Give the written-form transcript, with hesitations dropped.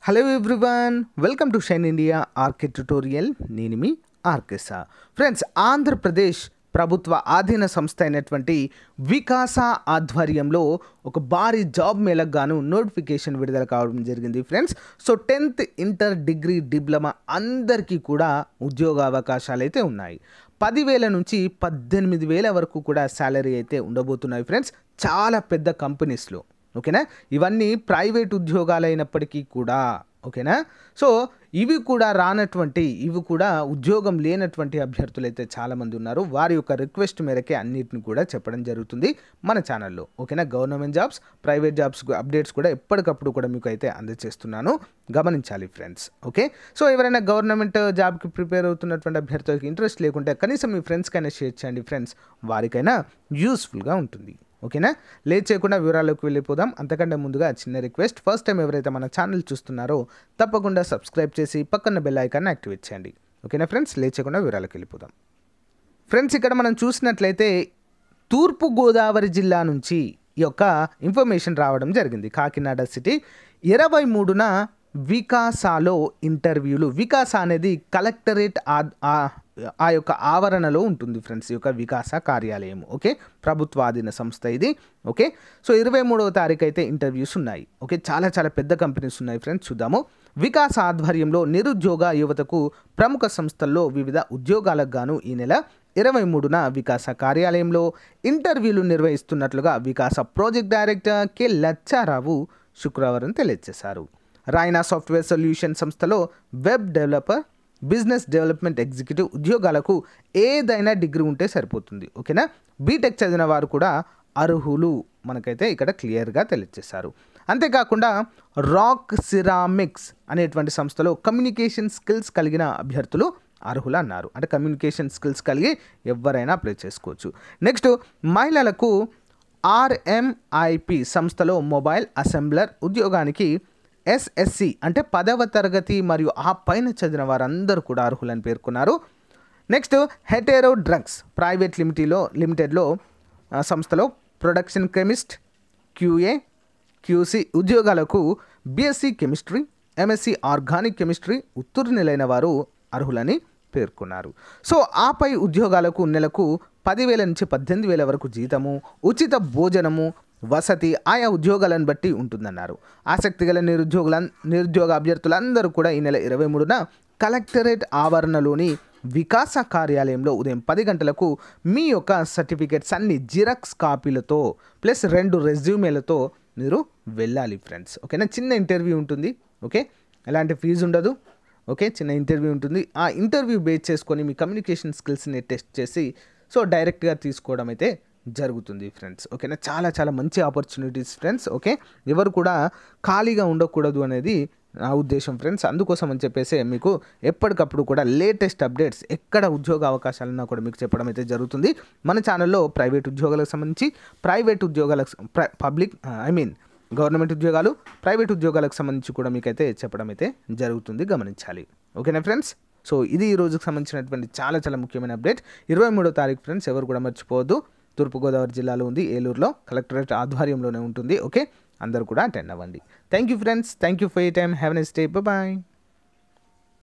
Hello everyone, welcome to Shine India RK tutorial. నేను మీ ఆర్కేసా. Friends, Andhra Pradesh ప్రభుత్వ ఆధీన సంస్థ అయినటువంటి వికాస ఆధ్వర్యంలో ఒక భారీ జాబ్ మేళకు గాను నోటిఫికేషన్ విడుదల కావడం జరిగింది friends. So 10th inter degree diploma అందరికీ కూడా ఉద్యోగ అవకాశాలు అయితే ఉన్నాయి. 10,000 నుంచి 18,000 వరకు కూడా శాలరీ అయితే ఉండబోతున్నాయి ఫ్రెండ్స్, చాలా పెద్ద కంపెనీస్లో. ఓకేనా, ఇవన్నీ ప్రైవేట్ ఉద్యోగాలైనప్పటికీ కూడా ఓకేనా. సో ఇవి కూడా ఉద్యోగం లేనటువంటి అభ్యర్థులు అయితే చాలామంది ఉన్నారు. వారి యొక్క రిక్వెస్ట్ మేరకే అన్నిటిని కూడా చెప్పడం జరుగుతుంది మన ఛానల్లో. ఓకేనా, government jobs, private jobs updates కూడా ఎప్పటికప్పుడు కూడా మీకు అయితే అందజేస్తున్నాను, గమనించాలి ఫ్రెండ్స్. ఓకే, సో ఎవరైనా గవర్నమెంట్ జాబ్కి ప్రిపేర్ అవుతున్నటువంటి అభ్యర్థులకి ఇంట్రెస్ట్ లేకుంటే కనీసం మీ ఫ్రెండ్స్కైనా షేర్ చేయండి ఫ్రెండ్స్, వారికైనా యూస్ఫుల్గా ఉంటుంది. ఓకేనా, లేట్ చేయకుండా వివరాల్లోకి వెళ్ళిపోదాం. అంతకంటే ముందుగా చిన్న రిక్వెస్ట్, ఫస్ట్ టైం ఎవరైతే మన ఛానల్ చూస్తున్నారో తప్పకుండా సబ్స్క్రైబ్ చేసి పక్కన బెల్ ఐకాన్ యాక్టివేట్ చేయండి. ఓకేనా ఫ్రెండ్స్, లేట్ చేయకుండా వివరాలకు వెళ్ళిపోదాం. ఫ్రెండ్స్, ఇక్కడ మనం చూసినట్లయితే తూర్పుగోదావరి జిల్లా నుంచి ఈ యొక్క ఇన్ఫర్మేషన్ రావడం జరిగింది. కాకినాడ సిటీ 23న వికాసాలో ఇంటర్వ్యూలు. వికాస అనేది కలెక్టరేట్ ఆ యొక్క ఆవరణలో ఉంటుంది ఫ్రెండ్స్, ఈ యొక్క వికాస కార్యాలయం. ఓకే, ప్రభుత్వాధీన సంస్థ ఇది. ఓకే, సో 23వ తారీఖు అయితే ఇంటర్వ్యూస్ ఉన్నాయి. ఓకే, చాలా పెద్ద కంపెనీస్ ఉన్నాయి ఫ్రెండ్స్, చూద్దాము. వికాస ఆధ్వర్యంలో నిరుద్యోగ యువతకు ప్రముఖ సంస్థల్లో వివిధ ఉద్యోగాలకు గాను ఈ నెల 23న వికాస కార్యాలయంలో ఇంటర్వ్యూలు నిర్వహిస్తున్నట్లుగా వికాస ప్రాజెక్ట్ డైరెక్టర్ కె లచ్చారావు శుక్రవారం తెలియజేశారు. రాయనా సాఫ్ట్వేర్ సొల్యూషన్ సంస్థలో web developer, business development executive ఉద్యోగాలకు ఏదైనా డిగ్రీ ఉంటే సరిపోతుంది. ఓకేనా, బీటెక్ చదివిన వారు కూడా అర్హులు మనకైతే ఇక్కడ క్లియర్గా తెలియజేశారు. అంతేకాకుండా రాక్ సిరామిక్స్ అనేటువంటి సంస్థలో కమ్యూనికేషన్ స్కిల్స్ కలిగిన అభ్యర్థులు అర్హులు అన్నారు. అంటే కమ్యూనికేషన్ స్కిల్స్ కలిగి ఎవరైనా అప్లై చేసుకోవచ్చు. నెక్స్ట్, మహిళలకు ఆర్ఎంఐపి సంస్థలో మొబైల్ అసెంబ్లర్ ఉద్యోగానికి ఎస్ఎస్సి అంటే 10వ తరగతి మరియు ఆ పైన చదివిన వారందరూ కూడా అర్హులని పేర్కొన్నారు. నెక్స్ట్, హెటెరో డ్రగ్స్ ప్రైవేట్ లిమిటెడ్లో సంస్థలో ప్రొడక్షన్ కెమిస్ట్, క్యూఏ, క్యూసి ఉద్యోగాలకు BSc chemistry, MSc organic chemistry ఉత్తీర్ణులైన వారు అర్హులని పేర్కొన్నారు. సో ఆపై ఉద్యోగాలకు నెలకు 10,000 నుంచి 18,000 వరకు జీతము, ఉచిత భోజనము, వసతి ఆయా ఉద్యోగాలను బట్టి ఉంటుందన్నారు. ఆసక్తి గల నిరుద్యోగ అభ్యర్థులందరూ కూడా ఈ నెల 23న కలెక్టరేట్ ఆవరణలోని వికాస కార్యాలయంలో ఉదయం 10 గంటలకు మీ యొక్క సర్టిఫికేట్స్ అన్ని జిరాక్స్ కాపీలతో ప్లస్ 2 రెజ్యూమేలతో మీరు వెళ్ళాలి ఫ్రెండ్స్. ఓకేనా, చిన్న ఇంటర్వ్యూ ఉంటుంది. ఓకే, ఎలాంటి ఫీజు ఉండదు. ఓకే, చిన్న ఇంటర్వ్యూ ఉంటుంది. ఆ ఇంటర్వ్యూ బేస్ చేసుకొని మీ కమ్యూనికేషన్ స్కిల్స్ని టెస్ట్ చేసి సో డైరెక్ట్గా తీసుకోవడం అయితే జరుగుతుంది ఫ్రెండ్స్. ఓకేనా, చాలా మంచి ఆపర్చునిటీస్ ఫ్రెండ్స్. ఓకే, ఎవరు కూడా ఖాళీగా ఉండకూడదు అనేది నా ఉద్దేశం ఫ్రెండ్స్. అందుకోసం అని చెప్పేసి మీకు ఎప్పటికప్పుడు కూడా లేటెస్ట్ అప్డేట్స్, ఎక్కడ ఉద్యోగ అవకాశాలన్నా కూడా మీకు చెప్పడం అయితే జరుగుతుంది మన ఛానల్లో. ప్రైవేట్ ఉద్యోగాలకు సంబంధించి గవర్నమెంట్ ఉద్యోగాలు, ప్రైవేట్ ఉద్యోగాలకు సంబంధించి కూడా మీకైతే చెప్పడం అయితే జరుగుతుంది, గమనించాలి. ఓకేనా ఫ్రెండ్స్, సో ఇది ఈ రోజుకి సంబంధించినటువంటి చాలా ముఖ్యమైన అప్డేట్. 23వ తారీఖు ఫ్రెండ్స్, ఎవరు కూడా మర్చిపోవద్దు. తూర్పుగోదావరి జిల్లాలో ఉంది, ఏలూరులో కలెక్టరేట్ ఆధ్వర్యంలోనే ఉంటుంది. ఓకే, అందరూ కూడా అటెండ్ అవ్వండి. Thank you friends, thank you for your time. Have a nice day, by.